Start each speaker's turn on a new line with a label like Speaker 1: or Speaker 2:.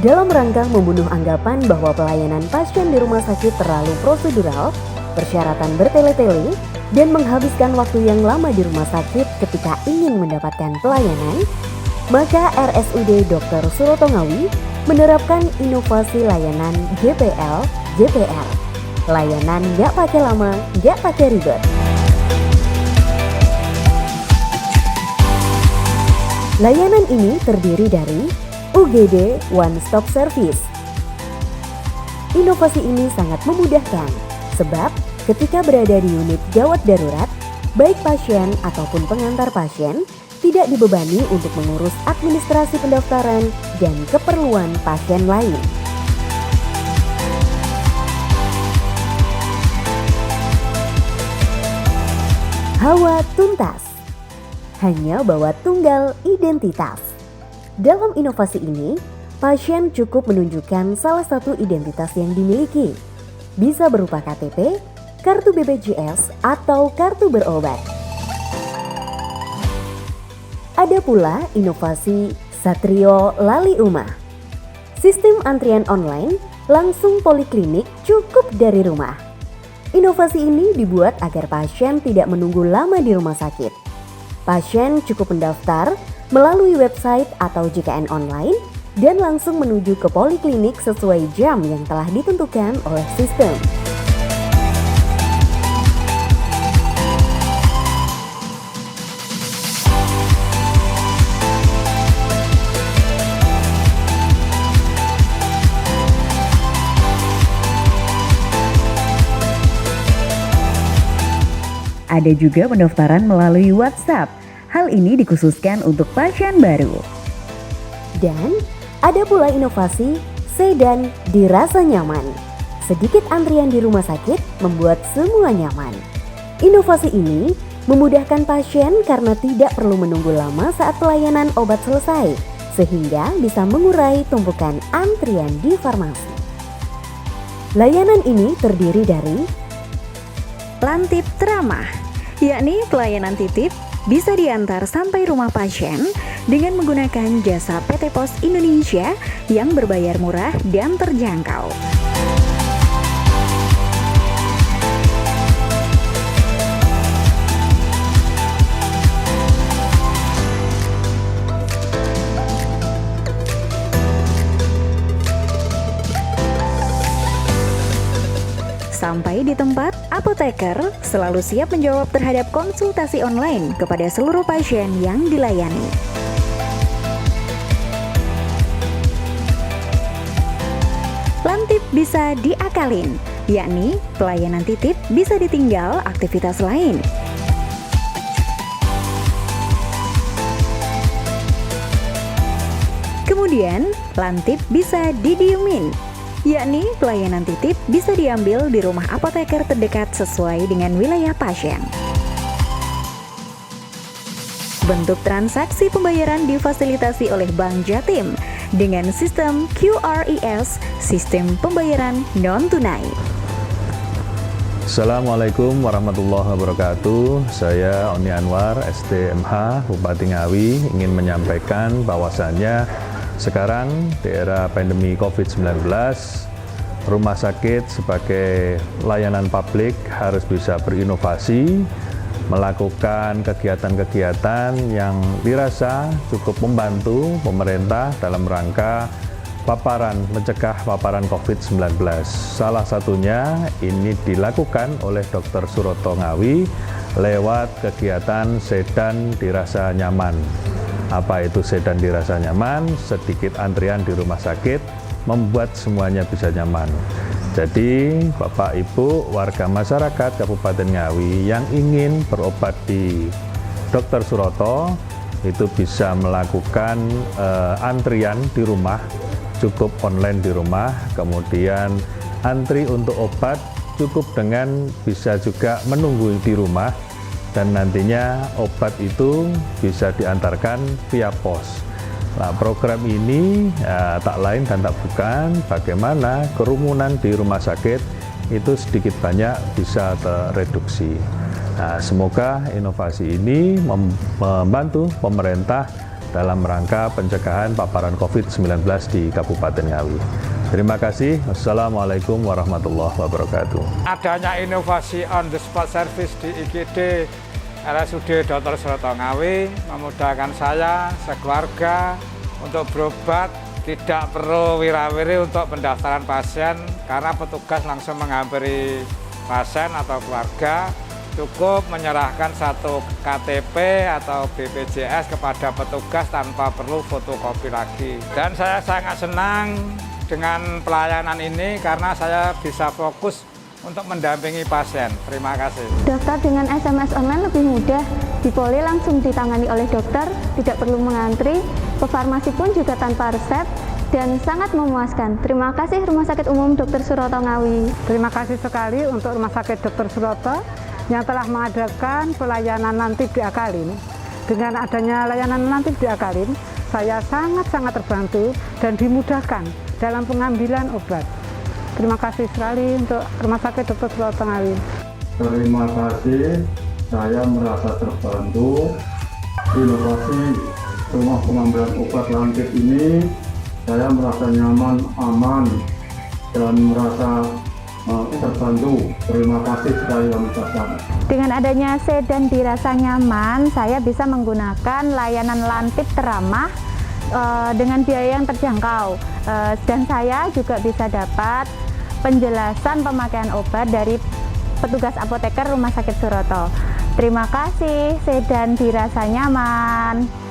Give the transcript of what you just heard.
Speaker 1: Dalam rangka membunuh anggapan bahwa pelayanan pasien di rumah sakit terlalu prosedural, persyaratan bertele-tele, dan menghabiskan waktu yang lama di rumah sakit ketika ingin mendapatkan pelayanan, maka RSUD Dr. Suroto Ngawi menerapkan inovasi layanan GPL, GPR. Layanan nggak pakai lama, nggak pakai ribet. Layanan ini terdiri dari UGD One Stop Service. Inovasi ini sangat memudahkan, sebab ketika berada di unit gawat darurat, baik pasien ataupun pengantar pasien tidak dibebani untuk mengurus administrasi pendaftaran dan keperluan pasien lain. Hawa tuntas, hanya bawa tunggal identitas. Dalam inovasi ini, pasien cukup menunjukkan salah satu identitas yang dimiliki. Bisa berupa KTP, kartu BPJS, atau kartu berobat. Ada pula inovasi Satrio Lali Uma. Sistem antrian online langsung poliklinik cukup dari rumah. Inovasi ini dibuat agar pasien tidak menunggu lama di rumah sakit. Pasien cukup mendaftar melalui website atau JKN online dan langsung menuju ke poliklinik sesuai jam yang telah ditentukan oleh sistem. Ada juga pendaftaran melalui WhatsApp. Hal ini dikhususkan untuk pasien baru. Dan ada pula inovasi sedan dirasa nyaman. Sedikit antrian di rumah sakit membuat semua nyaman. Inovasi ini memudahkan pasien karena tidak perlu menunggu lama saat pelayanan obat selesai, sehingga bisa mengurai tumpukan antrian di farmasi. Layanan ini terdiri dari Lantip Teramah, yakni pelayanan titip bisa diantar sampai rumah pasien dengan menggunakan jasa PT Pos Indonesia yang berbayar murah dan terjangkau. Sampai di tempat, apoteker selalu siap menjawab terhadap konsultasi online kepada seluruh pasien yang dilayani. Lantip bisa diakalin, yakni pelayanan titip bisa ditinggal aktivitas lain. Kemudian, lantip bisa didiemin, yakni pelayanan titip bisa diambil di rumah apoteker terdekat sesuai dengan wilayah pasien. Bentuk transaksi pembayaran difasilitasi oleh Bank Jatim dengan sistem QRIS, sistem pembayaran non-tunai.
Speaker 2: Assalamualaikum warahmatullahi wabarakatuh. Saya Oni Anwar, STMH Bupati Ngawi, ingin menyampaikan bahwasannya sekarang di era pandemi COVID-19, rumah sakit sebagai layanan publik harus bisa berinovasi, melakukan kegiatan-kegiatan yang dirasa cukup membantu pemerintah dalam rangka mencegah paparan COVID-19. Salah satunya ini dilakukan oleh Dr. Suroto Ngawi lewat kegiatan sedan dirasa nyaman. Apa itu sedan dirasa nyaman? Sedikit antrian di rumah sakit membuat semuanya bisa nyaman. Jadi Bapak Ibu warga masyarakat Kabupaten Ngawi yang ingin berobat di Dr. Suroto itu bisa melakukan antrian di rumah, cukup online di rumah, kemudian antri untuk obat cukup dengan bisa juga menunggu di rumah, dan nantinya obat itu bisa diantarkan via pos. Nah, program ini tak lain dan tak bukan bagaimana kerumunan di rumah sakit itu sedikit banyak bisa tereduksi. Nah, semoga inovasi ini membantu pemerintah dalam rangka pencegahan paparan COVID-19 di Kabupaten Ngawi. Terima kasih. Wassalamualaikum warahmatullahi wabarakatuh.
Speaker 3: Adanya inovasi on the spot service di IGD RSUD Dr. Suroto Ngawi memudahkan saya sekeluarga untuk berobat, tidak perlu wirawiri untuk pendaftaran pasien karena petugas langsung menghampiri pasien atau keluarga, cukup menyerahkan satu KTP atau BPJS kepada petugas tanpa perlu fotokopi lagi. Dan saya sangat senang dengan pelayanan ini karena saya bisa fokus untuk mendampingi pasien. Terima kasih.
Speaker 4: Daftar dengan SMS online lebih mudah, di poli langsung ditangani oleh dokter, tidak perlu mengantri, ke farmasi pun juga tanpa resep, dan sangat memuaskan. Terima kasih Rumah Sakit Umum Dr. Suroto Ngawi.
Speaker 5: Terima kasih sekali untuk Rumah Sakit Dr. Suroto yang telah mengadakan pelayanan nanti diakalin. Dengan adanya layanan nanti diakalin, saya sangat-sangat terbantu dan dimudahkan dalam pengambilan obat. Terima kasih sekali untuk Rumah Sakit Dr. Suroto Ngawi.
Speaker 6: Terima kasih, saya merasa terbantu. Inovasi rumah pengambilan obat Langkit ini, saya merasa nyaman, aman, dan merasa terbantu. Terima kasih sekali kami ucapkan.
Speaker 4: Dengan adanya sedan dirasa nyaman, saya bisa menggunakan layanan Lantip teramah dengan biaya yang terjangkau. Dan saya juga bisa dapat penjelasan pemakaian obat dari petugas apoteker Rumah Sakit Suroto. Terima kasih, sedan dirasa nyaman.